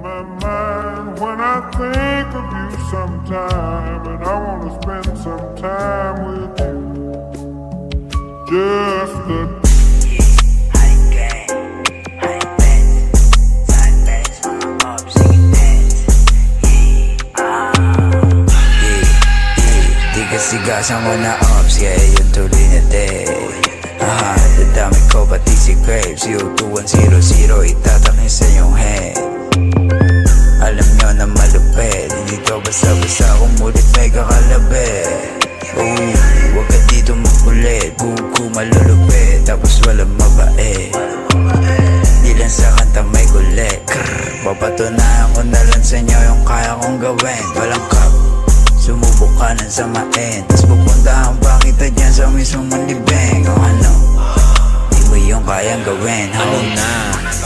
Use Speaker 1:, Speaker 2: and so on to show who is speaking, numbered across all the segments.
Speaker 1: my mind when I think of you sometime, and I wanna spend some time with you. Just the
Speaker 2: Sigasan mo na ops, yeah, yung tuloy na day. Dadami ko pati si Graves, U2100 itatakin sa iyong head. Alam nyo na malupit, hindi to basta-basta kumulit may kakalabit. Huwag ka dito makulit, buko malulupit, tapos walang mabait. Di lang sa kanta may kulit, papatunayan ko na lang sa inyo yung kaya kong gawin. Walang cup, sumubok ka ng samain, tas pupuntahan pa kita dyan sa mismong libeng. O ano, di mo yung kayang gawin.
Speaker 3: Ano na,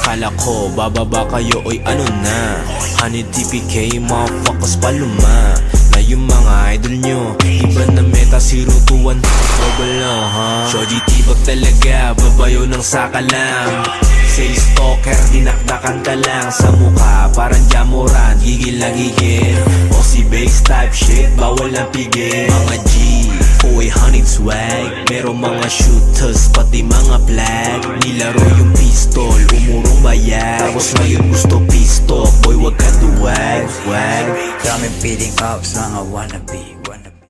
Speaker 3: kala ko bababa kayo, oy ano na. Honey TPK, motherfuckers paluma. Na yung mga idol nyo, iba na meta, 021 Global na ha. Shoji tibag talaga, babayo ng sakalam. Say stalker, dinakdakan ka lang sa mukha, parang jamuran, gigil na gigil. O si base type shit, bawal ang pigil. Mga G, oy honey swag, merong mga shooters, pati mga flag. Nilaro yung pistol, umurong bayag, tapos ngayon gusto pisto. Boy wag ka duwag, wag.
Speaker 2: Daming feeling ups, mga wannabe.